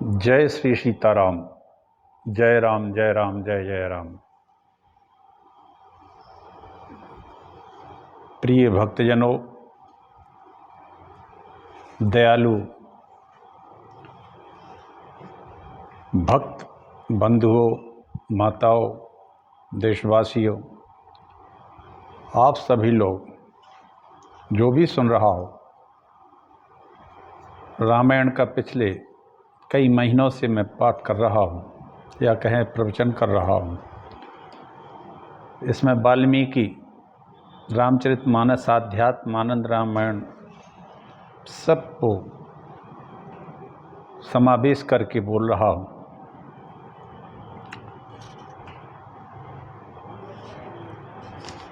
जय श्री सीताराम। जय राम जय राम जय जय राम। प्रिय भक्तजनों, दयालु भक्त बंधुओं, माताओं, देशवासियों, आप सभी लोग जो भी सुन रहा हो, रामायण का पिछले कई महीनों से मैं पाठ कर रहा हूँ या कहें प्रवचन कर रहा हूँ। इसमें वाल्मीकि रामचरितमानस, आध्यात्म, आनंद रामायण सबको समावेश करके बोल रहा हूँ।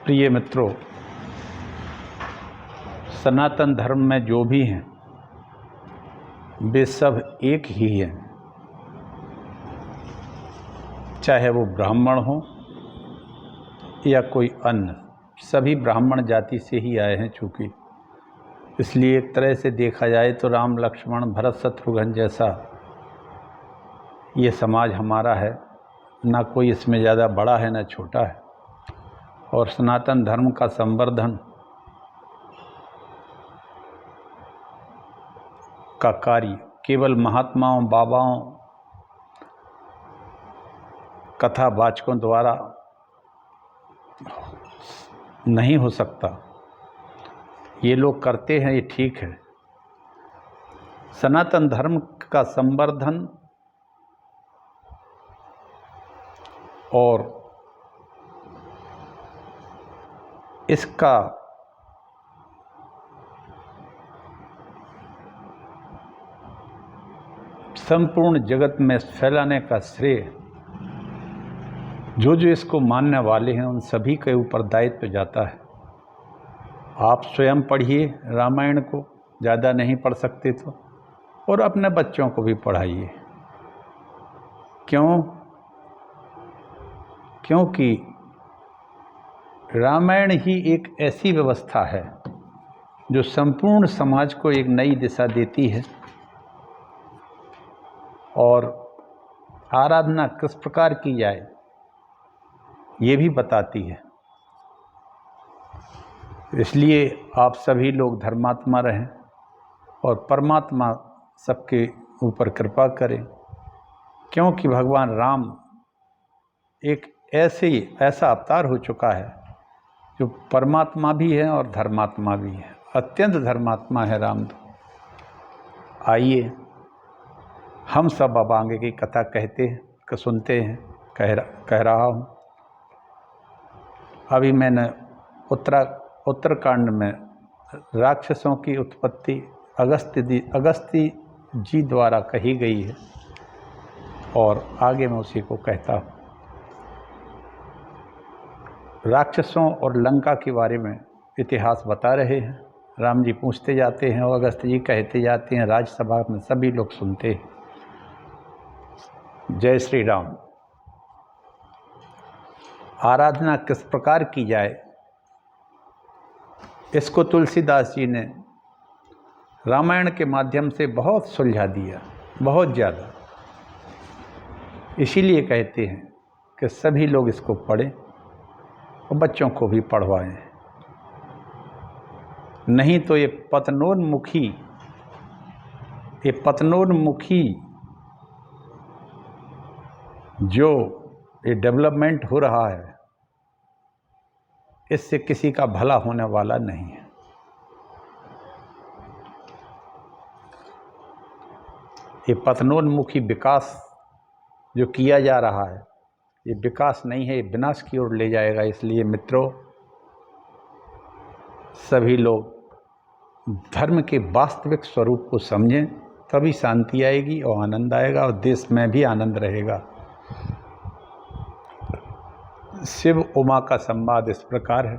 प्रिय मित्रों, सनातन धर्म में जो भी हैं वे सब एक ही हैं, चाहे वो ब्राह्मण हो या कोई अन्य, सभी ब्राह्मण जाति से ही आए हैं। चूँकि इसलिए एक तरह से देखा जाए तो राम, लक्ष्मण, भरत, शत्रुघ्न जैसा ये समाज हमारा है, ना कोई इसमें ज़्यादा बड़ा है ना छोटा है। और सनातन धर्म का संवर्धन का कार्य केवल महात्माओं, बाबाओं, कथावाचकों द्वारा नहीं हो सकता। ये लोग करते हैं, ये ठीक है। सनातन धर्म का संवर्धन और इसका संपूर्ण जगत में फैलाने का श्रेय जो इसको मानने वाले हैं उन सभी के ऊपर दायित्व जाता है। आप स्वयं पढ़िए रामायण को, ज़्यादा नहीं पढ़ सकते तो, और अपने बच्चों को भी पढ़ाइए। क्योंकि रामायण ही एक ऐसी व्यवस्था है जो संपूर्ण समाज को एक नई दिशा देती है और आराधना किस प्रकार की जाए ये भी बताती है। इसलिए आप सभी लोग धर्मात्मा रहें और परमात्मा सबके ऊपर कृपा करें, क्योंकि भगवान राम एक ऐसा अवतार हो चुका है जो परमात्मा भी है और धर्मात्मा भी है। अत्यंत धर्मात्मा है राम तो। आइए हम सब अब आगे की कथा सुनते हैं, कह रहा हूँ। अभी मैंने उत्तरकांड में राक्षसों की उत्पत्ति अगस्त्य जी द्वारा कही गई है और आगे मैं उसी को कहता हूँ। राक्षसों और लंका के बारे में इतिहास बता रहे हैं। राम जी पूछते जाते हैं और अगस्त्य जी कहते जाते हैं, राज्यसभा में सभी लोग सुनते हैं। जय श्री राम। आराधना किस प्रकार की जाए, इसको तुलसीदास जी ने रामायण के माध्यम से बहुत सुलझा दिया, बहुत ज़्यादा। इसीलिए कहते हैं कि सभी लोग इसको पढ़ें और बच्चों को भी पढ़वाएं, नहीं तो ये पतनोन्मुखी जो ये डेवलपमेंट हो रहा है, इससे किसी का भला होने वाला नहीं है। ये पतनोन्मुखी विकास जो किया जा रहा है, ये विकास नहीं है, ये विनाश की ओर ले जाएगा। इसलिए मित्रों, सभी लोग धर्म के वास्तविक स्वरूप को समझें, तभी शांति आएगी और आनंद आएगा और देश में भी आनंद रहेगा। शिव उमा का संवाद इस प्रकार है।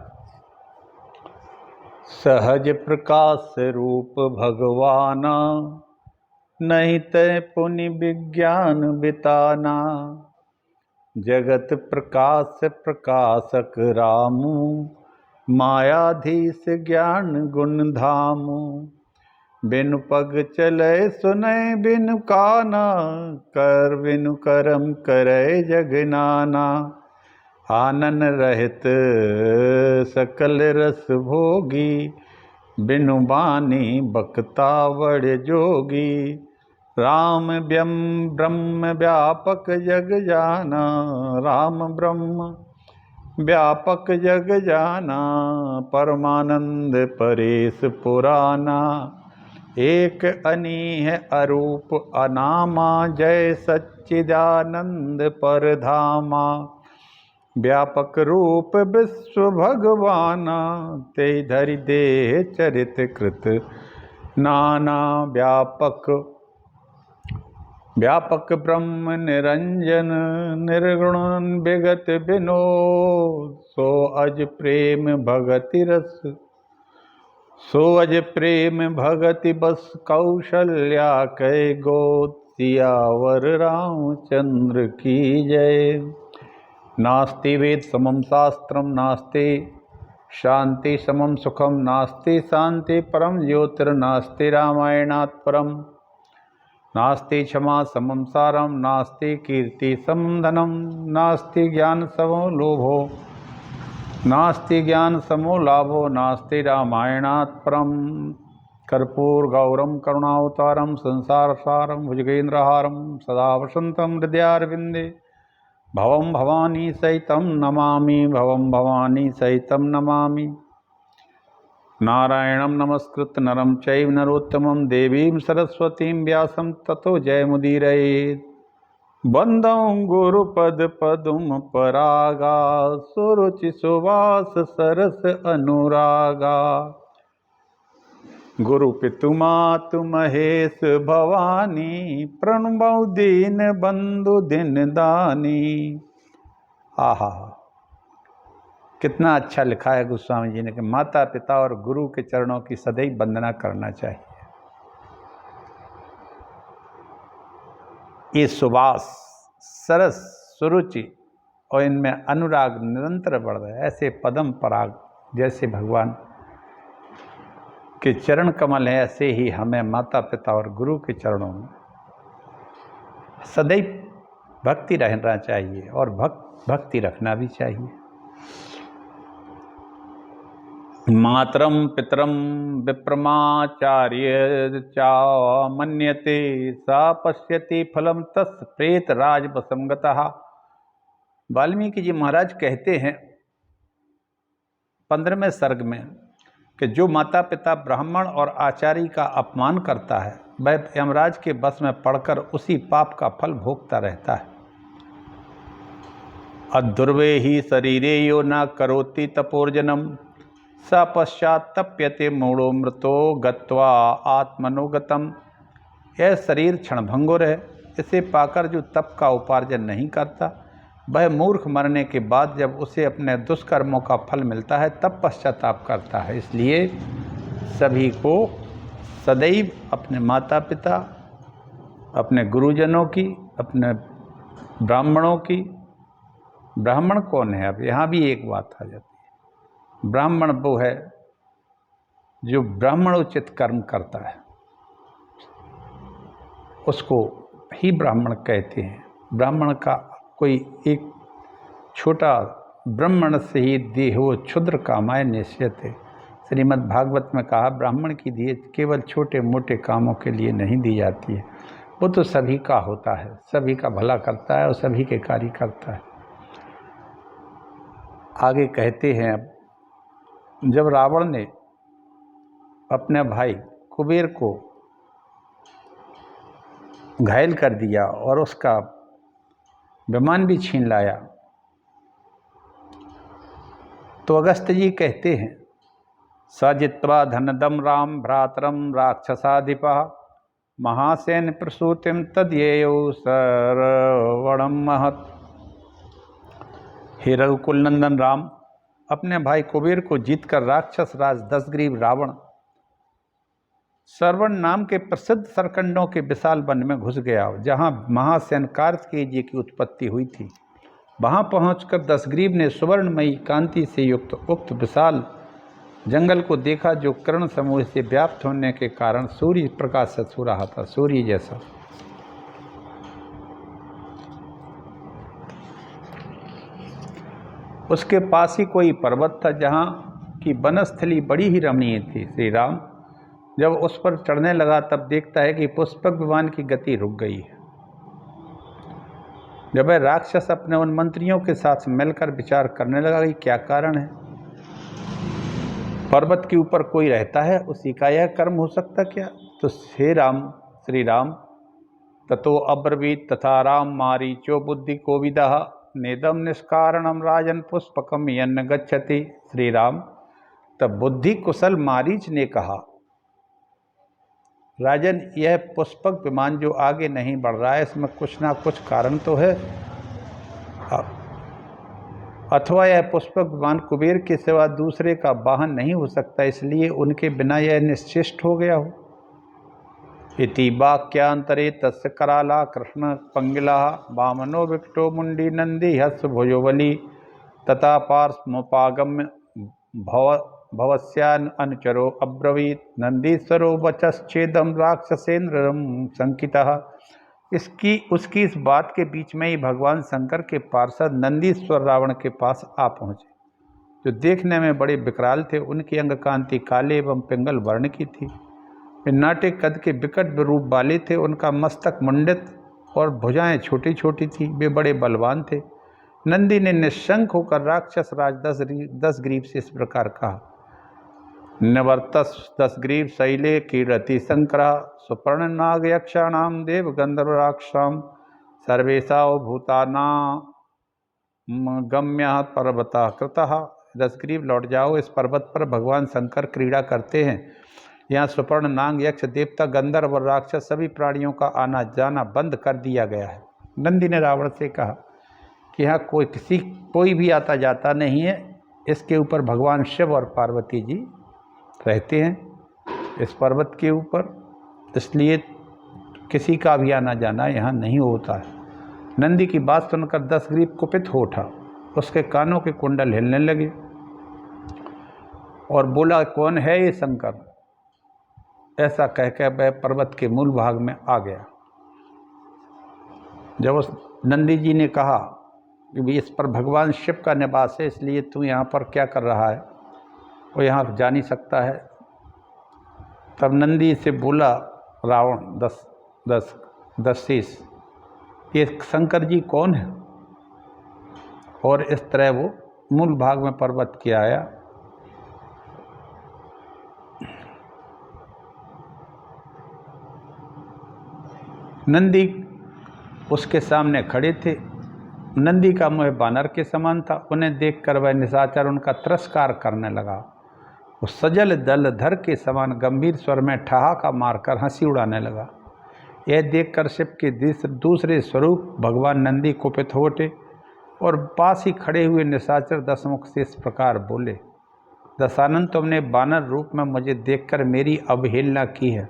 सहज प्रकाश रूप भगवाना, नहीं तय पुनि विज्ञान बिताना। जगत प्रकाश प्रकाशक रामू, मायाधीश ज्ञान गुण धामू। बिनु पग चले सुनै बिनु काना, कर बिनु करम करे जग नाना। आनन रहित सकल रस भोगी, बिनु बानी बकता बड़ जोगी। राम ब्रह्म व्यापक जग जाना, राम ब्रह्म व्यापक जग जाना। परमानंद परेश पुराना, एक अनीह अरूप अनामा। जय सच्चिदानंद परधामा, व्यापक रूप विश्व भगवाना। ते धरि देह चरित कृत नाना। व्यापक ब्रह्म निरंजन, निर्गुण विगत विनोद। सो अज प्रेम भगति रस, सो अज प्रेम भगति बस। कौशल्या कै गोद, सियावर रामचंद्र की जय। नास्ति वेद समम शास्त्रम, नास्ति शांति समम सुखम। नास्ति शांति परम ज्योतिर्नास्ति रामायणात् परम। नास्ति क्षमा समम सारम, नास्ति कीर्ति समम धनम। नास्ति ज्ञान समो लोभो, नास्ति ज्ञान समो लाभो। नास्ति रामायणात् परम। कर्पूर गौरम करुणावतारम, संसार सारम भुजगेन्द्रहारम। सदा वसंतम हृदयारविंदे, भवम भवानी सहितं नमामि। भवम भवानी सहितं नमामि। नारायणं नमस्कृत्य नरं चैव नरोत्तमं, देवीं सरस्वतीं व्यासं ततो जयमुदीरयेत्। वंदे गुरुपद पदुम परागा, सुरुचि सुवास सरस अनुरागा। गुरु पितु मातु महेश भवानी, प्रणमौ दीन बंधु दिन दानी। आहा, कितना अच्छा लिखा है गोस्वामी जी ने कि माता पिता और गुरु के चरणों की सदैव वंदना करना चाहिए। ये सुवास, सरस, सुरुचि और इनमें अनुराग निरंतर बढ़ रहा है। ऐसे पदम पराग जैसे भगवान के चरण कमल हैं, ऐसे ही हमें माता पिता और गुरु के चरणों में सदैव भक्ति रहना चाहिए और भक्ति रखना भी चाहिए। मातरम पितरम विप्रमाचार्य चा मन्यते, सा पश्यति फलम तस् प्रेत राज बसंगतः। वाल्मीकि जी महाराज कहते हैं 15वें सर्ग में कि जो माता पिता ब्राह्मण और आचार्य का अपमान करता है, वह यमराज के बस में पड़कर उसी पाप का फल भोगता रहता है। अदुर्वे ही शरीरे यो न करोति तपोर्जनम, स पश्चात तप्यते मूढ़ो मृतो गत्वा आत्मनोगतम। यह शरीर क्षणभंगुर है, इसे पाकर जो तप का उपार्जन नहीं करता, वह मूर्ख मरने के बाद जब उसे अपने दुष्कर्मों का फल मिलता है तब पश्चाताप करता है। इसलिए सभी को सदैव अपने माता पिता, अपने गुरुजनों की, अपने ब्राह्मणों की। ब्राह्मण कौन है? अब यहाँ भी एक बात आ जाती है। ब्राह्मण वो है जो ब्राह्मणोचित कर्म करता है, उसको ही ब्राह्मण कहते हैं। ब्राह्मण का कोई एक छोटा ब्राह्मण से ही देहो क्षुद्र कामाय निश्चित है। श्रीमद् भागवत में कहा ब्राह्मण की देह केवल छोटे मोटे कामों के लिए नहीं दी जाती है, वो तो सभी का होता है, सभी का भला करता है और सभी के कार्य करता है। आगे कहते हैं, अब जब रावण ने अपने भाई कुबेर को घायल कर दिया और उसका विमान भी छीन लाया, तो अगस्त्य जी कहते हैं, स जित्वा धनदम राम भ्रातरम राक्षसाधिपा, महासेन प्रसूतिम तद्येयो सरवणम महत्। हे रघुकुल नंदन राम अपने भाई कुबेर को जीतकर राक्षस राज दशग्रीव रावण सरवण नाम के प्रसिद्ध सरकंडों के विशाल वन में घुस गया, जहाँ महासेन कार्तिकेय जी की उत्पत्ति हुई थी। वहाँ पहुंचकर दशग्रीव ने सुवर्णमयी कांति से युक्त उक्त विशाल जंगल को देखा जो किरण समूह से व्याप्त होने के कारण सूर्य प्रकाश से छू रहा था, सूर्य जैसा। उसके पास ही कोई पर्वत था जहाँ की वनस्थली बड़ी ही रमणीय थी। श्री राम जब उस पर चढ़ने लगा तब देखता है कि पुष्पक विमान की गति रुक गई है। जब वह राक्षस अपने उन मंत्रियों के साथ मिलकर विचार करने लगा कि क्या कारण है, पर्वत के ऊपर कोई रहता है, उसी का यह कर्म हो सकता क्या। तो श्री राम ततो अब्रवीत तथा राम मारीचो बुद्धि कोविदः नेदम निष्कारणम राजन पुष्पकम यन्न गच्छति। श्री राम तब बुद्धि कुशल मारीच ने कहा, राजन यह पुष्पक विमान जो आगे नहीं बढ़ रहा है, इसमें कुछ ना कुछ कारण तो है, अथवा यह पुष्पक विमान कुबेर के सिवा दूसरे का वाहन नहीं हो सकता, इसलिए उनके बिना यह निश्चिष्ट हो गया हो। इति वाक्यांतरे तस्य कराला कृष्ण पंगिला वामनो विकटो मुंडी नंदी हस भुजोबली तथा पार्श्वमुपागम्य भवस्यान अनुचरो अब्रवीत नंदीश्वरो वचश्चेदम राक्षसेन्द्रम संकितः। उसकी इस बात के बीच में ही भगवान शंकर के पार्षद नंदीश्वर रावण के पास आ पहुँचे, जो देखने में बड़े विकराल थे। उनकी अंग कांति काले एवं पिंगल वर्ण की थी। वे नाटे कद के विकट रूप वाले थे। उनका मस्तक मुंडित और भुजाएं छोटी छोटी थी। वे बड़े बलवान थे। नंदी ने निशंक होकर राक्षस राज दशग्रीव से इस प्रकार कहा, निवर्तस दशग्रीव शैले कीरति शंकरा सुपर्ण नाग यक्षाणाम देव गंधर्व राक्षाम सर्वेशा भूताना गम्य पर्वता कृतः। दशग्रीव लौट जाओ, इस पर्वत पर भगवान शंकर क्रीड़ा करते हैं। यहाँ सुपर्ण नाग यक्ष देवता गंधर्व और राक्षस सभी प्राणियों का आना जाना बंद कर दिया गया है। नंदी ने रावण से कहा कि यहाँ कोई भी आता जाता नहीं है। इसके ऊपर भगवान शिव और पार्वती जी रहते हैं इस पर्वत के ऊपर, इसलिए किसी का भी आना जाना यहाँ नहीं होता है। नंदी की बात सुनकर दशग्रीव कुपित हो उठा। उसके कानों के कुंडल हिलने लगे और बोला, कौन है ये शंकर। ऐसा कहकर वह पर्वत के मूल भाग में आ गया। जब उस नंदी जी ने कहा कि इस पर भगवान शिव का निवास है, इसलिए तू यहाँ पर क्या कर रहा है, वो यहाँ जा नहीं सकता है। तब नंदी से बोला रावण दशशीष, ये शंकर जी कौन है। और इस तरह वो मूल भाग में पर्वत के आया। नंदी उसके सामने खड़े थे। नंदी का मुँह बानर के समान था। उन्हें देखकर वह निशाचर उनका तिरस्कार करने लगा। वो सजल दल धर के समान गंभीर स्वर में ठहाका मारकर हंसी उड़ाने लगा। यह देखकर शिव के दूसरे स्वरूप भगवान नंदी कुपित हो उठे और पास ही खड़े हुए निशाचर दशमुख से इस प्रकार बोले, दशानन, तुमने बानर रूप में मुझे देखकर मेरी अवहेलना की है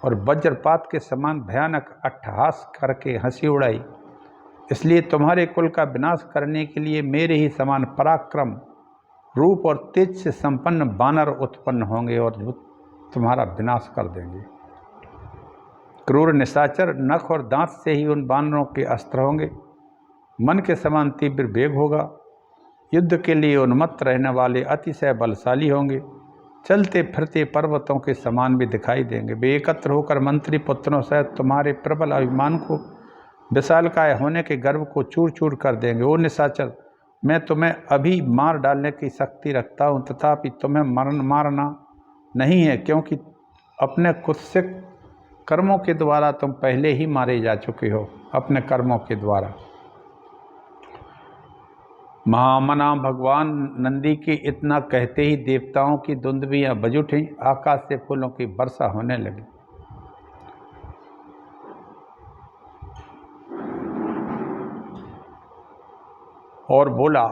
और वज्रपात के समान भयानक अट्टहास करके हंसी उड़ाई। इसलिए तुम्हारे कुल का विनाश करने के लिए मेरे ही समान पराक्रम रूप और तेज से संपन्न बानर उत्पन्न होंगे और तुम्हारा विनाश कर देंगे। क्रूर निशाचर नख और दांत से ही उन बानरों के अस्त्र होंगे। मन के समान तीव्र वेग होगा। युद्ध के लिए उन्मत्त रहने वाले अतिशय बलशाली होंगे। चलते फिरते पर्वतों के समान भी दिखाई देंगे। वे एकत्र होकर मंत्री पुत्रों सहित तुम्हारे प्रबल अभिमान को, विशालकाय होने के गर्व को चूर चूर कर देंगे। ओ निशाचर, मैं तुम्हें अभी मार डालने की शक्ति रखता हूँ, तथापि तुम्हें मारना नहीं है, क्योंकि अपने कुत्सित कर्मों के द्वारा तुम पहले ही मारे जा चुके हो। अपने कर्मों के द्वारा। महामना भगवान नंदी के इतना कहते ही देवताओं की दुंदुभियां बज उठीं। आकाश से फूलों की वर्षा होने लगी। और बोला,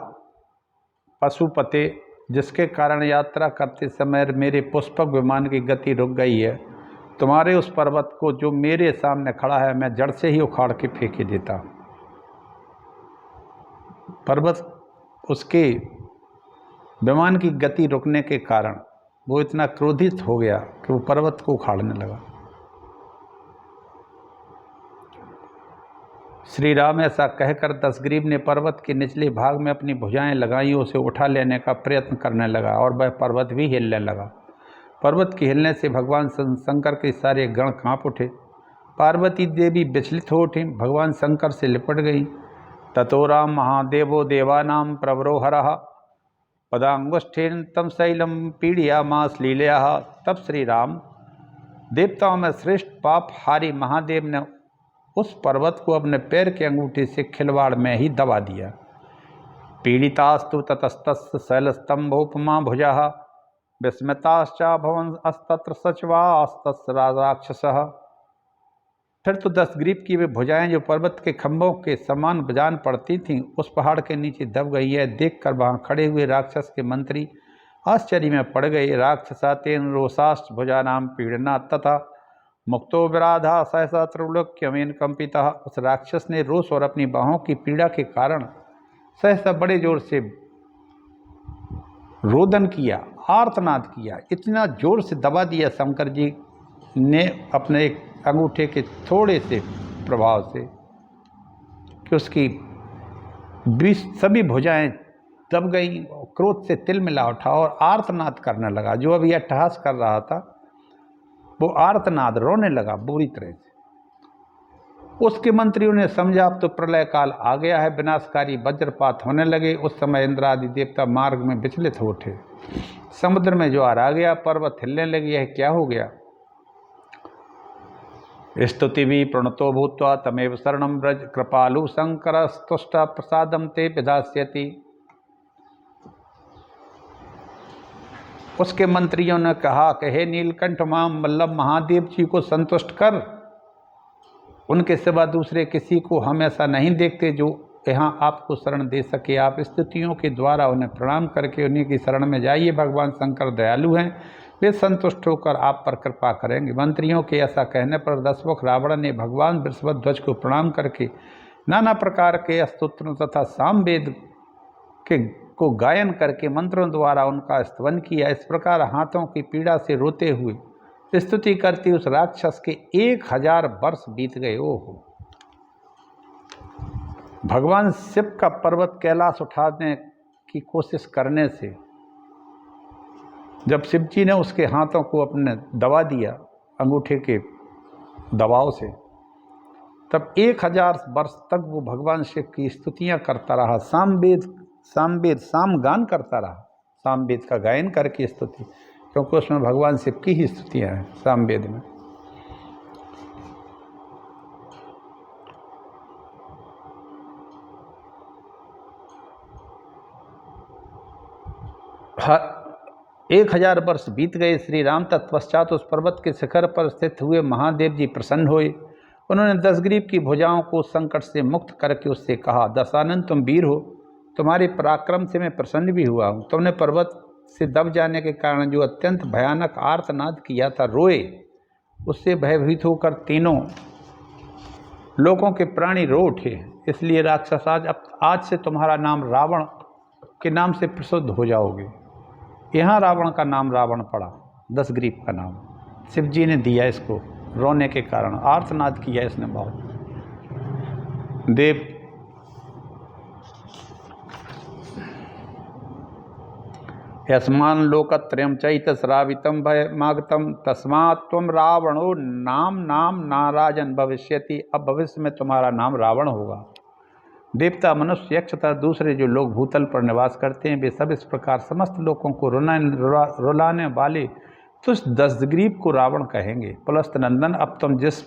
पशुपते, जिसके कारण यात्रा करते समय मेरे पुष्पक विमान की गति रुक गई है, तुम्हारे उस पर्वत को जो मेरे सामने खड़ा है मैं जड़ से ही उखाड़ के फेंके देता। पर्वत उसके विमान की गति रुकने के कारण वो इतना क्रोधित हो गया कि वो पर्वत को उखाड़ने लगा। श्री राम ऐसा कहकर दशग्रीव ने पर्वत के निचले भाग में अपनी भुजाएं लगाई, उसे उठा लेने का प्रयत्न करने लगा और वह पर्वत भी हिलने लगा। पर्वत के हिलने से भगवान शंकर के सारे गण कांप उठे। पार्वती देवी विचलित हो उठी, भगवान शंकर से लिपट गई। ततो राम महादेवो देवानां प्रवरो हरः पदांगुष्ठेन तम शैलम पीड़यामास लीलया। तब श्री राम देवताओं में श्रेष्ठ पाप हारी महादेव ने उस पर्वत को अपने पैर के अंगूठे से खिलवाड़ में ही दबा दिया। पीड़ितास्तु ततस्तस्य शैलस्तंभोपमा भुजा विस्मिताश्चा भवन अस्तत्र सचवास्तस्य राक्षसः। फिर तो दशग्रीव की वे भुजाएं जो पर्वत के खंभों के समान बजान पड़ती थीं, उस पहाड़ के नीचे दब गई है। देखकर वहाँ खड़े हुए राक्षस के मंत्री आश्चर्य में पड़ गए। राक्षसातेन रोषाश्च भुजानां पीड़ना तथा मुक्तो विराधा सहसा त्रिलोक्यमेन कंपिता। उस राक्षस ने रोष और अपनी बाहों की पीड़ा के कारण सहसा बड़े जोर से रोदन किया, आर्तनाद किया। इतना जोर से दबा दिया शंकर जी ने अपने एक अंगूठे के थोड़े से प्रभाव से कि उसकी सभी भुजाएं दब गई। क्रोध से तिलमिला उठा और आर्तनाद करने लगा। जो अभी अट्टहास कर रहा था वो आर्तनाद रोने लगा बुरी तरह से। उसके मंत्रियों ने समझा अब तो प्रलय काल आ गया है, विनाशकारी वज्रपात होने लगे। उस समय इंद्र आदि देवता मार्ग में विचलित हो उठे। समुद्र में ज्वार आ गया, पर्वत हिलने लगी। यह क्या हो गया? स्तुति भी प्रणतो भूत्वा तमेव शरणं व्रज कृपालु शंकर स्तुष्ट प्रसादम ते विधास्यति। उसके मंत्रियों ने कहा कि हे नीलकंठ माम वल्लभ, महादेव जी को संतुष्ट कर। उनके सिवा दूसरे किसी को हम ऐसा नहीं देखते जो यहाँ आपको शरण दे सके। आप स्तुतियों के द्वारा उन्हें प्रणाम करके उन्हीं की शरण में जाइए। भगवान शंकर दयालु हैं, वे संतुष्ट होकर आप पर कृपा करेंगे। मंत्रियों के ऐसा कहने पर दशमुख रावण ने भगवान वृषभध्वज को प्रणाम करके नाना प्रकार के स्तोत्रों तथा सामवेद को गायन करके मंत्रों द्वारा उनका स्तवन किया। इस प्रकार हाथों की पीड़ा से रोते हुए स्तुति करती उस राक्षस के 1000 वर्ष बीत गए। ओहो! भगवान शिव का पर्वत कैलाश उठाने की कोशिश करने से जब शिव जी ने उसके हाथों को अपने दबा दिया अंगूठे के दबाव से, तब 1000 वर्ष तक वो भगवान शिव की स्तुतियां करता रहा। सामगान करता रहा, सामवेद का गायन करके स्तुति, क्योंकि उसमें भगवान शिव की ही स्तुतियां हैं सामवेद में। हर 1000 वर्ष बीत गए। श्री राम तत्पश्चात उस पर्वत के शिखर पर स्थित हुए महादेव जी प्रसन्न हुए। उन्होंने दशग्रीव की भुजाओं को संकट से मुक्त करके उससे कहा, दशानन तुम वीर हो, तुम्हारे पराक्रम से मैं प्रसन्न भी हुआ हूँ। तुमने पर्वत से दब जाने के कारण जो अत्यंत भयानक आर्तनाद किया था, रोए, उससे भयभीत होकर तीनों लोगों के प्राणी रो उठे। इसलिए राक्षस आज से तुम्हारा नाम रावण के नाम से प्रसिद्ध हो जाओगे। यहाँ रावण का नाम रावण पड़ा, दशग्रीव का नाम शिव जी ने दिया इसको, रोने के कारण आर्तनाद किया इसने बहुत। देव यस्मान लोकत्रयं चैतश्रावितं भयमागतं तस्मात् त्वं रावणो नाम नाराजन भविष्यति। अब भविष्य में तुम्हारा नाम रावण होगा। देवता, मनुष्य, यक्ष तथा दूसरे जो लोग भूतल पर निवास करते हैं, वे सब इस प्रकार समस्त लोगों को रुलाने वाले तो उस दशग्रीव को रावण कहेंगे। पुलस्त नंदन, अब तुम जिस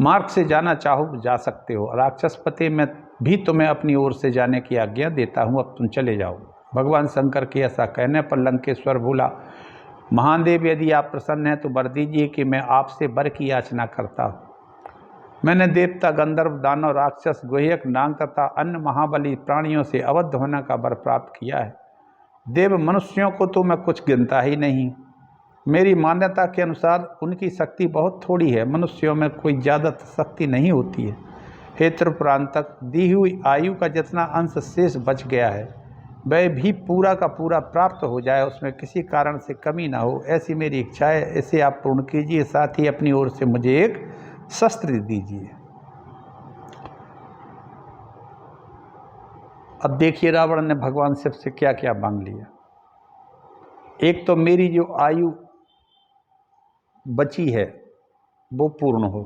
मार्ग से जाना चाहो जा सकते हो। राक्षसपति, मैं भी तुम्हें अपनी ओर से जाने की आज्ञा देता हूँ, अब तुम चले जाओ। भगवान शंकर के ऐसा कहने पर लंकेश्वर बोला, महादेव, यदि आप प्रसन्न हैं तो वर दीजिए कि मैं आपसे वर की याचना करता हूँ। मैंने देवता, गंधर्व, दानव, राक्षस, गुह्यक, नाग तथा अन्य महाबली प्राणियों से अवध होने का वर प्राप्त किया है। देव, मनुष्यों को तो मैं कुछ गिनता ही नहीं। मेरी मान्यता के अनुसार उनकी शक्ति बहुत थोड़ी है, मनुष्यों में कोई ज़्यादा शक्ति नहीं होती है। हे त्रिपुरांतक, दी हुई आयु का जितना अंश शेष बच गया है, वह भी पूरा का पूरा प्राप्त हो जाए, उसमें किसी कारण से कमी ना हो, ऐसी मेरी इच्छा है। इसे आप पूर्ण कीजिए, साथ ही अपनी ओर से मुझे एक शस्त्र दीजिए। अब देखिए रावण ने भगवान शिव से क्या क्या मांग लिया। एक तो मेरी जो आयु बची है वो पूर्ण हो।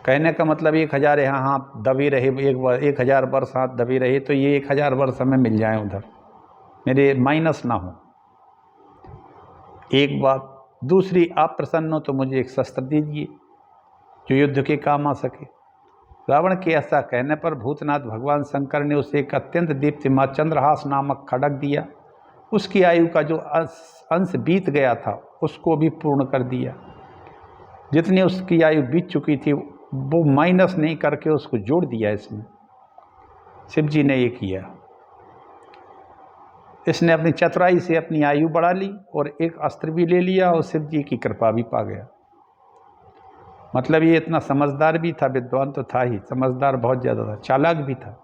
कहने का मतलब 1000 यहाँ हाथ दबी रहे, 1000 वर्ष हाथ दबी रहे तो ये 1000 वर्ष हमें मिल जाए, उधर मेरे माइनस ना हो, एक बात। दूसरी, आप प्रसन्न हो तो मुझे एक शस्त्र दीजिए जो युद्ध के काम आ सके। रावण के ऐसा कहने पर भूतनाथ भगवान शंकर ने उसे एक अत्यंत दीप्तिमान चंद्रहास नामक खड्ग दिया। उसकी आयु का जो अंश बीत गया था उसको भी पूर्ण कर दिया। जितनी उसकी आयु बीत चुकी थी वो माइनस नहीं करके उसको जोड़ दिया इसमें। शिव जी ने ये किया। इसने अपनी चतुराई से अपनी आयु बढ़ा ली और एक अस्त्र भी ले लिया और शिव जी की कृपा भी पा गया। मतलब ये इतना समझदार भी था, विद्वान तो था ही, समझदार बहुत ज़्यादा था, चालाक भी था।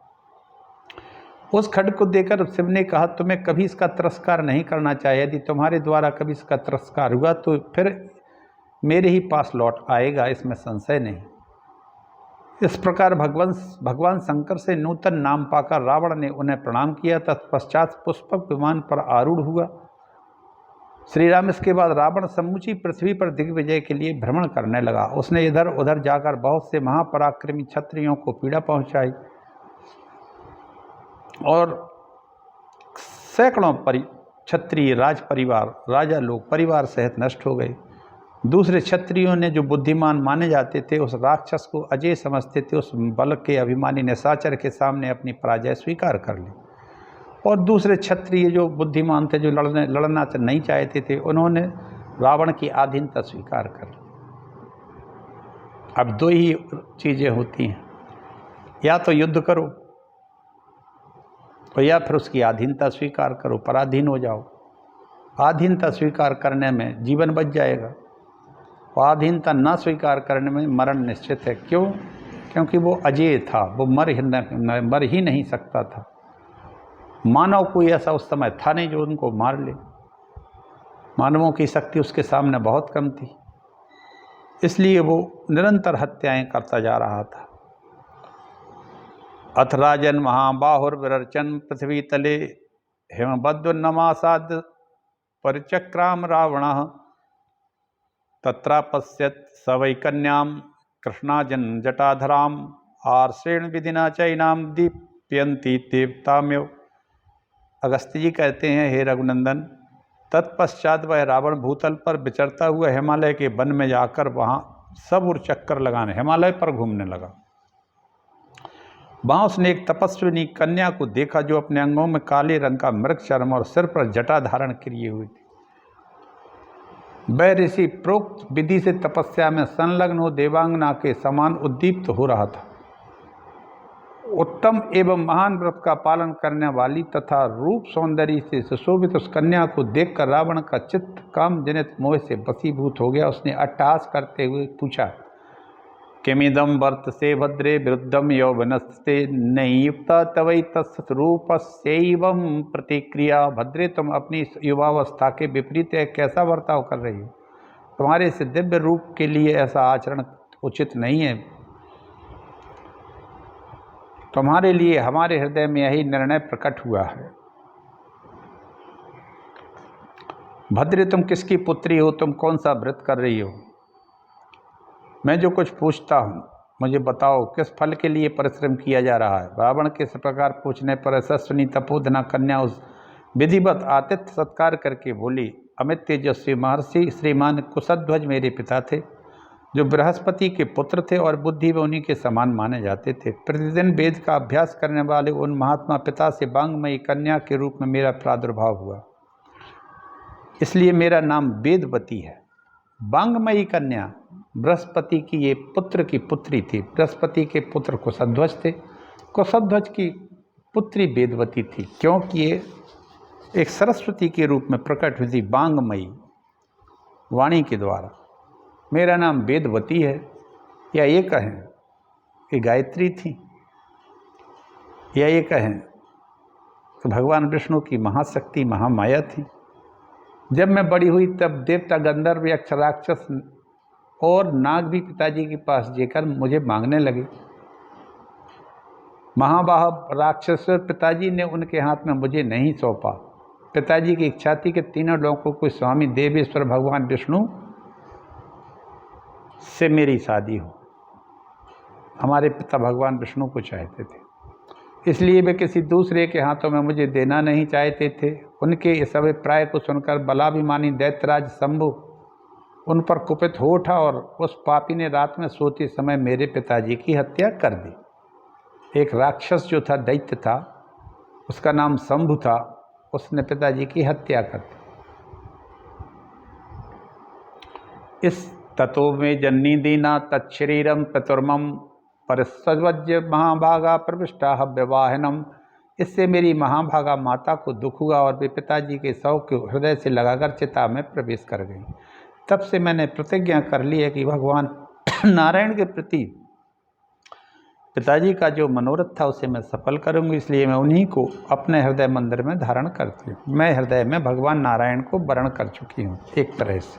उस खड्ग को देखकर शिव ने कहा, तुम्हें कभी इसका तिरस्कार नहीं करना चाहिए। यदि तुम्हारे द्वारा कभी इसका तिरस्कार हुआ तो फिर मेरे ही पास लौट आएगा, इसमें संशय नहीं। इस प्रकार भगवान शंकर से नूतन नाम पाकर रावण ने उन्हें प्रणाम किया। तत्पश्चात पुष्पक विमान पर आरूढ़ हुआ श्री राम। इसके बाद रावण समूची पृथ्वी पर दिग्विजय के लिए भ्रमण करने लगा। उसने इधर उधर जाकर बहुत से महापराक्रमी क्षत्रियों को पीड़ा पहुंचाई और सैकड़ों क्षत्रिय राज परिवार, राजा लोग परिवार सहित नष्ट हो गए। दूसरे क्षत्रियों ने, जो बुद्धिमान माने जाते थे, उस राक्षस को अजय समझते थे। उस बल के अभिमानी निशाचर के सामने अपनी पराजय स्वीकार कर ली। और दूसरे क्षत्रिय जो बुद्धिमान थे, जो लड़ना नहीं चाहते थे, उन्होंने रावण की अधीनता स्वीकार कर ली। अब दो ही चीज़ें होती हैं, या तो युद्ध करो और या फिर उसकी अधीनता स्वीकार करो, पराधीन हो जाओ। अधीनता स्वीकार करने में जीवन बच जाएगा, अधीनता न स्वीकार करने में मरण निश्चित है। क्यों? क्योंकि वो अजेय था, वो मर ही नहीं सकता था। मानव कोई ऐसा उस समय था नहीं जो उनको मार ले। मानवों की शक्ति उसके सामने बहुत कम थी, इसलिए वो निरंतर हत्याएं करता जा रहा था। अथ राजन महाबाहुर्विरचन पृथ्वी तले हिमबद्ध परिचक्राम रावणः तत्रापश्यत् स वै कन्याम कृष्णाजन जटाधराम आर्षेण विधिना चैनाम दीप्यन्ति देवताम्यव। अगस्त्य जी कहते हैं, हे रघुनंदन, तत्पश्चात वह रावण भूतल पर विचरता हुआ हिमालय के वन में जाकर वहाँ सब और चक्कर लगाने, हिमालय पर घूमने लगा। वहाँ उसने एक तपस्विनी कन्या को देखा जो अपने अंगों में काले रंग का मृग चर्म और सिर पर जटा धारण किए हुई थी। वह ऋषि प्रोक्त विधि से तपस्या में संलग्न हो देवांगना के समान उद्दीप्त हो रहा था। उत्तम एवं महान व्रत का पालन करने वाली तथा रूप सौंदर्य से सुशोभित उस कन्या को देखकर रावण का चित्त काम जनित मोह से वशीभूत हो गया। उसने अट्टहास करते हुए पूछा, किमिदं वर्तसे भद्रे विरुद्धम यौवनस्ते नयुक्ता तवै तत्स्वरूपस्यैवं प्रतिक्रिया। भद्रे, तुम अपनी युवावस्था के विपरीत कैसा बर्ताव कर रही हो? तुम्हारे इस दिव्य रूप के लिए ऐसा आचरण उचित नहीं है। तुम्हारे लिए हमारे हृदय में यही निर्णय प्रकट हुआ है। भद्रे, तुम किसकी पुत्री हो? तुम कौन सा व्रत कर रही हो? मैं जो कुछ पूछता हूँ मुझे बताओ, किस फल के लिए परिश्रम किया जा रहा है? रावण के इस प्रकार पूछने पर यशस्विनी तपोधना कन्या उस विधिवत आतिथ्य सत्कार करके बोली, अमित तेजस्वी महर्षि श्रीमान कुशध्वज मेरे पिता थे, जो बृहस्पति के पुत्र थे और बुद्धि में उन्हीं के समान माने जाते थे। प्रतिदिन वेद का अभ्यास करने वाले उन महात्मा पिता से वांगमयी कन्या के रूप में मेरा प्रादुर्भाव हुआ, इसलिए मेरा नाम वेदवती है। वांगमयी कन्या बृहस्पति की ये पुत्र की पुत्री थी। बृहस्पति के पुत्र कुशध्वज थे, कुशध्वज की पुत्री वेदवती थी, क्योंकि ये एक सरस्वती के रूप में प्रकट हुई थी वांगमयी, वाणी के द्वारा। मेरा नाम वेदवती है, या ये कहें कि गायत्री थी, या ये कहें तो भगवान विष्णु की महाशक्ति महामाया थी। जब मैं बड़ी हुई तब देवता, गंधर्व, यक्ष, राक्षस और नाग भी पिताजी के पास जाकर मुझे मांगने लगे। महाबाह राक्षस पिताजी ने उनके हाथ में मुझे नहीं सौंपा। पिताजी की इच्छा थी कि तीनों लोगों को स्वामी देवेश्वर भगवान विष्णु से मेरी शादी हो। हमारे पिता भगवान विष्णु को चाहते थे, इसलिए वे किसी दूसरे के हाथों में मुझे देना नहीं चाहते थे। उनके इस अभिप्राय को सुनकर बलाभिमानी दैत्यराज शंभु उन पर कुपित हो उठा और उस पापी ने रात में सोते समय मेरे पिताजी की हत्या कर दी। एक राक्षस जो था, दैत्य था, उसका नाम शंभु था, उसने पिताजी की हत्या कर दी। इस ततो में जन्नी दीना तच्छरीरम पितुर्मम परिस्वज्य महाभागा प्रविष्टा हव्यवाहनम। इससे मेरी महाभागा माता को दुख हुआ और वे पिताजी के शव को हृदय से लगाकर चिता में प्रवेश कर गई। तब से मैंने प्रतिज्ञा कर ली है कि भगवान नारायण के प्रति पिताजी का जो मनोरथ था उसे मैं सफल करूंगी, इसलिए मैं उन्हीं को अपने हृदय मंदिर में धारण करती हूँ। मैं हृदय में भगवान नारायण को वरण कर चुकी हूँ एक तरह से।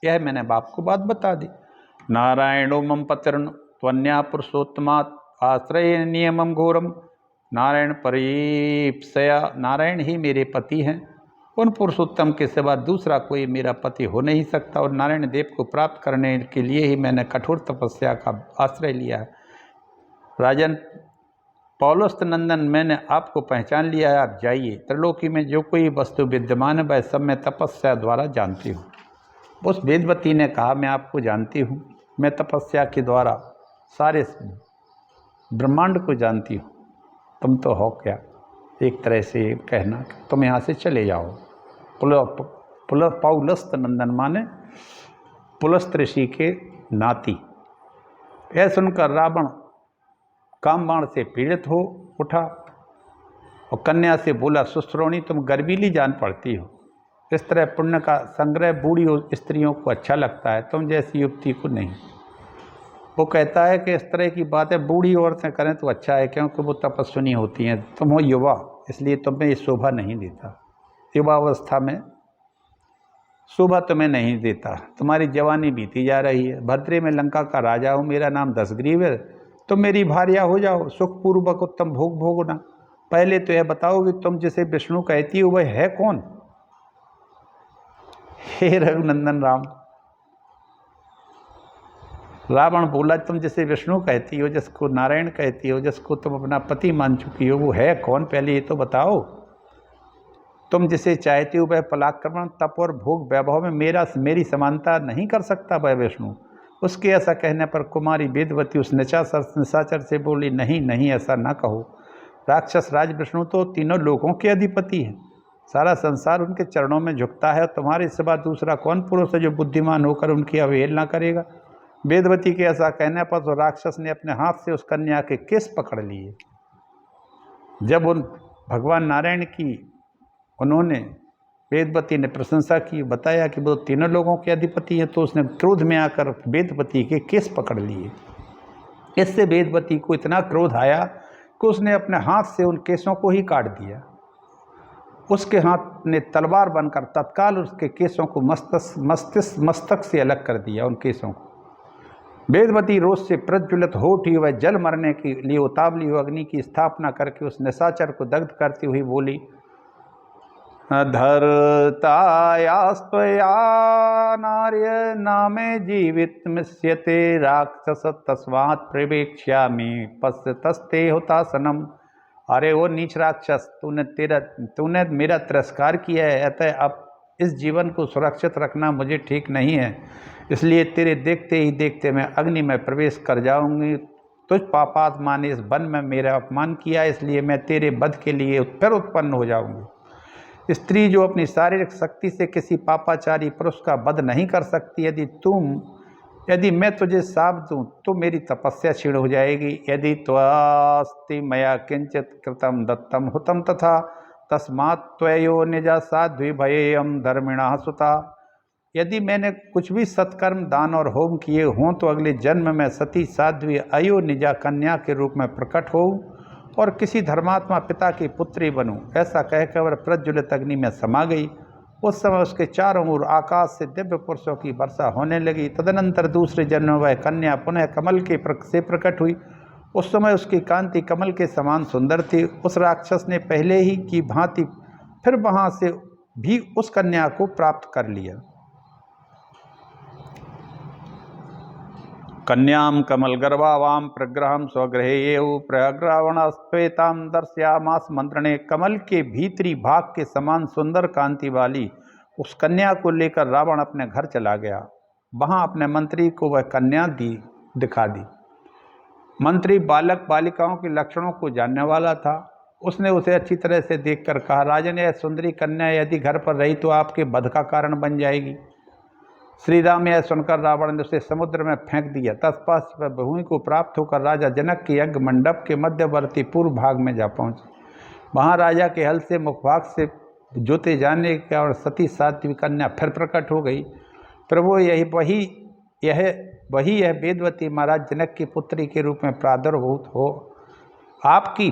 यह मैंने बाप को बात बता दी। नारायणो मम पतिर्न त्वन्या पुरुषोत्तमात् आश्रय नियमम घोरम। नारायण परीप्सया, नारायण ही मेरे पति हैं, उन पुरुषोत्तम के सिवा दूसरा कोई मेरा पति हो नहीं सकता। और नारायण देव को प्राप्त करने के लिए ही मैंने कठोर तपस्या का आश्रय लिया है। राजन पौलुस्त नंदन, मैंने आपको पहचान लिया है, आप जाइए। त्रिलोकी में जो कोई वस्तु विद्यमान है वह सब मैं तपस्या द्वारा जानती हूँ। उस वेदवती ने कहा, मैं आपको जानती हूँ, मैं तपस्या के द्वारा सारे ब्रह्मांड को जानती हूँ। तुम तो हो क्या, एक तरह से कहना तुम यहाँ से चले जाओ। पौलस्त नंदन माने पुलस्त ऋषि के नाती। यह सुनकर रावण कामबाण से पीड़ित हो उठा और कन्या से बोला, सुश्रोणी तुम गर्वीली जान पड़ती हो। इस तरह पुण्य का संग्रह बूढ़ी स्त्रियों को अच्छा लगता है, तुम जैसी युवती को नहीं। वो कहता है कि इस तरह की बातें बूढ़ी औरतें करें तो अच्छा है, क्योंकि वो तपस्विनी होती हैं। तुम हो युवा, इसलिए तुम्हें ये शोभा नहीं देता। युवावस्था में शोभा तुम्हें नहीं देता। तुम्हारी जवानी बीती जा रही है। भद्रे में लंका का राजा हूँ, मेरा नाम दशग्रीव है। तुम मेरी भार्या हो जाओ, सुखपूर्वक उत्तम भोग भोगना। पहले तो यह बताओ कि तुम जिसे विष्णु कहती हो वह है कौन? हे रघुनंदन राम, रावण बोला, तुम जिसे विष्णु कहती हो, जिसको नारायण कहती हो, जिसको तुम अपना पति मान चुकी हो, वो है कौन? पहले ये तो बताओ। तुम जिसे चाहती हो वह पराक्रम, तप और भोग वैभव में मेरी समानता नहीं कर सकता वह विष्णु। उसके ऐसा कहने पर कुमारी वेदवती उस निशाचर से बोली, नहीं नहीं, ऐसा ना कहो। राक्षस राज विष्णु तो तीनों लोकों के अधिपति हैं। सारा संसार उनके चरणों में झुकता है। तुम्हारे सिवा दूसरा कौन पुरुष है जो बुद्धिमान होकर उनकी अवहेलना करेगा? वेदवती के ऐसा कहने पर तो राक्षस ने अपने हाथ से उस कन्या के केस पकड़ लिए। जब उन भगवान नारायण की उन्होंने वेदवती ने प्रशंसा की, बताया कि वो तीनों लोगों के अधिपति हैं, तो उसने क्रोध में आकर वेदवती के केस पकड़ लिए। इससे वेदवती को इतना क्रोध आया कि उसने अपने हाथ से उन केसों को ही काट दिया। उसके हाथ ने तलवार बनकर तत्काल उसके केसों को मस्तक से अलग कर दिया। उन केसों को वेदवती रोष से प्रज्वलित हो उठी। वह जल मरने के लिए उतावली हुई अग्नि की स्थापना करके उस निशाचर को दग्ध करती हुई बोली, धर्तायास्त्वया नार्य नामे जीवित मिष्यते राक्षस तस्मात् प्रवेक्ष्यामि पश्यतस्ते हुतासनम। अरे वो नीच राक्षस, तूने मेरा तिरस्कार किया है, अतः अब इस जीवन को सुरक्षित रखना मुझे ठीक नहीं है। इसलिए तेरे देखते ही देखते मैं अग्नि में प्रवेश कर जाऊंगी। तुझ पापात्मा ने इस वन में मेरा अपमान किया, इसलिए मैं तेरे वध के लिए फिर उत्पन्न हो जाऊंगी। स्त्री जो अपनी शारीरिक शक्ति से किसी पापाचारी पुरुष का वध नहीं कर सकती, यदि मैं तुझे शाप दूं तो मेरी तपस्या क्षीण हो जाएगी। यदि त्वास्ति मया किंचित कृतम दत्तम हुतम तथा तस्मात् त्वयो निजा साध्वी भयेयम धर्मिणा सुता। यदि मैंने कुछ भी सत्कर्म दान और होम किए हों तो अगले जन्म में सती साध्वी अयो निजा कन्या के रूप में प्रकट हो और किसी धर्मात्मा पिता की पुत्री बनूं, ऐसा कहकर वह प्रज्वलित अग्नि में समा गई। उस समय उसके चारों ओर आकाश से दिव्य पुरुषों की वर्षा होने लगी। तदनंतर दूसरे जन्म में वह कन्या पुनः कमल के से प्रकट हुई। उस समय उसकी कांति कमल के समान सुंदर थी। उस राक्षस ने पहले ही की भांति फिर वहां से भी उस कन्या को प्राप्त कर लिया। कन्याम कमल गर्भावाम प्रग्रहम स्वगृहे एव प्रग्रावणस्वेताम दर्शयामास मंत्रणे। कमल के भीतरी भाग के समान सुंदर कांति वाली उस कन्या को लेकर रावण अपने घर चला गया। वहां अपने मंत्री को वह कन्या दिखा दी। मंत्री बालक बालिकाओं के लक्षणों को जानने वाला था। उसने उसे अच्छी तरह से देखकर कहा, राजन, यह सुंदरी कन्या यदि घर पर रही तो आपके वध का कारण बन जाएगी। श्री राम यह सुनकर रावण ने उसे समुद्र में फेंक दिया। तत्पश्चात वह भूमि को प्राप्त होकर राजा जनक के यज्ञ मंडप के मध्यवर्ती पूर्व भाग में जा पहुंचे। वहां राजा के हल से मुखभाग से जोते जाने के और सती साध्वी कन्या फिर प्रकट हो गई। प्रभु वही यह वेदवती महाराज जनक की पुत्री के रूप में प्रादुर्भूत हो आपकी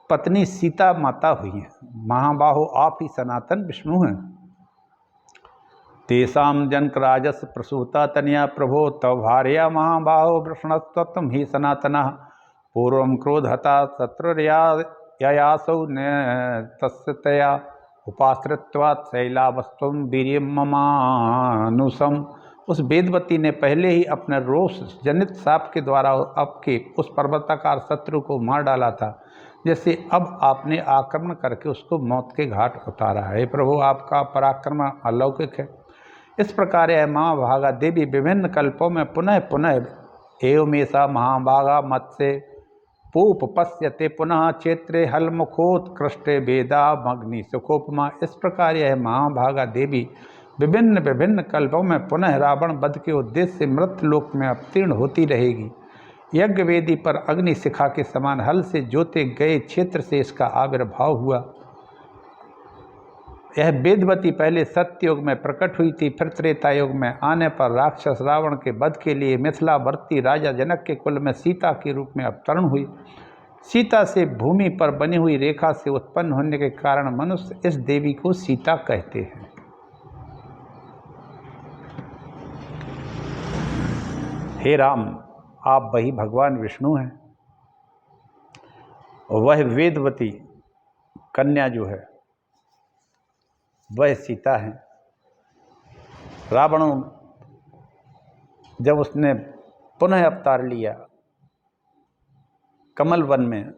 पत्नी सीता माता हुई है। महाबाहो, आप ही सनातन विष्णु हैं। तेषाम जनक राजस प्रसूता तनया प्रभो तव भार्या महाबाहो वृषणस्तत्व ही सनातनः। पूर्वं क्रोधहता शत्रुर्यासौ तस्या उपाश्रित्वात् शैलावस्त्वं वीर्यं ममानुसम। उस वेदवती ने पहले ही अपने रोष जनित शाप के द्वारा आपके उस पर्वताकार शत्रु को मार डाला था, जैसे अब आपने आक्रमण करके उसको मौत के घाट उतारा है। प्रभु, आपका पराक्रम अलौकिक है। इस प्रकार यह महाभागा देवी विभिन्न कल्पों में पुनः पुनः एवमेषा महाभागा मत्स्य पूप पश्यते पुनः क्षेत्रे हलमुखोत्कृष्टे वेदा मग्नि सुखोपमा। इस प्रकार यह महाभागा देवी विभिन्न विभिन्न कल्पों में पुनः रावण वध के उद्देश्य से मृतलोक में अवतीर्ण होती रहेगी। यज्ञ वेदी पर अग्नि शिखा के समान हल से जोते गए क्षेत्र से इसका आविर्भाव हुआ। यह वेदवती पहले सत्ययुग में प्रकट हुई थी, फिर त्रेता युग में आने पर राक्षस रावण के वध के लिए मिथिलावर्ती राजा जनक के कुल में सीता के रूप में अवतरण हुई। सीता से भूमि पर बनी हुई रेखा से उत्पन्न होने के कारण मनुष्य इस देवी को सीता कहते हैं। हे राम, आप वही भगवान विष्णु हैं। वह वेदवती कन्या जो है वह सीता है। रावण जब उसने पुनः अवतार लिया कमल वन में,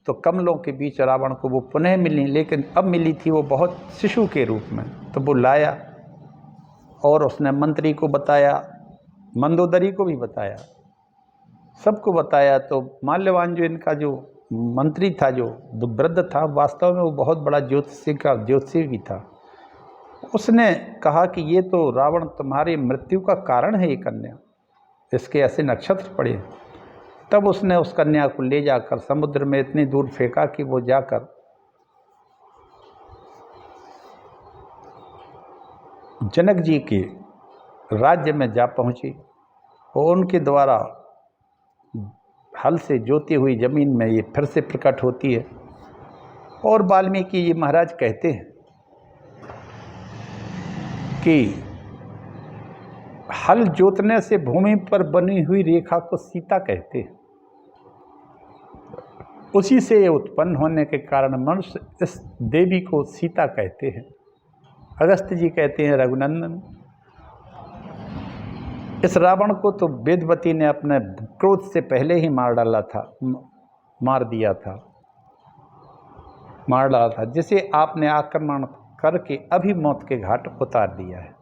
तो कमलों के बीच रावण को वो पुनः मिली, लेकिन अब मिली थी वो बहुत शिशु के रूप में। तो वो लाया और उसने मंत्री को बताया, मंदोदरी को भी बताया, सबको बताया। तो माल्यवान जो इनका जो मंत्री था, जो वृद्ध था, वास्तव में वो बहुत बड़ा ज्योतिषी भी था। उसने कहा कि ये तो रावण तुम्हारी मृत्यु का कारण है, ये कन्या, इसके ऐसे नक्षत्र पड़े। तब उसने उस कन्या को ले जाकर समुद्र में इतनी दूर फेंका कि वो जाकर जनक जी के राज्य में जा पहुंची और उनके द्वारा हल से जोती हुई जमीन में ये फिर से प्रकट होती है। और वाल्मीकि जी महाराज कहते हैं कि हल जोतने से भूमि पर बनी हुई रेखा को सीता कहते हैं। उसी से ये उत्पन्न होने के कारण मनुष्य इस देवी को सीता कहते हैं। अगस्त जी कहते हैं रघुनंदन। इस रावण को तो वेदवती ने अपने क्रोध से पहले ही मार डाला था, जिसे आपने आक्रमण करके अभी मौत के घाट उतार दिया है।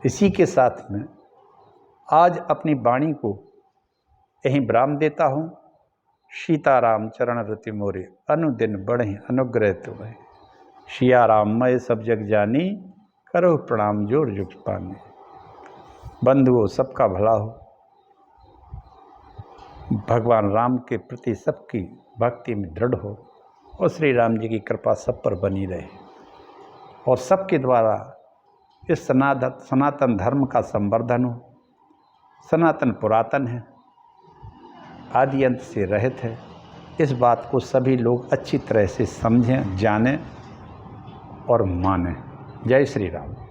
इसी के साथ में आज अपनी वाणी को यहीं विराम देता हूँ। सीताराम चरण रति मोरे अनुदिन बढ़े अनुग्रह तुम्हें। सिया राम मैं सब जग जानी, करो प्रणाम जोर जुग पानी। बंधुओं, सबका भला हो। भगवान राम के प्रति सबकी भक्ति में दृढ़ हो और श्री राम जी की कृपा सब पर बनी रहे और सबके द्वारा इस सनातन धर्म का संवर्धन हो। सनातन पुरातन है, आदि अंत से रहित है, इस बात को सभी लोग अच्छी तरह से समझें, जानें और मानें। जय श्री राम।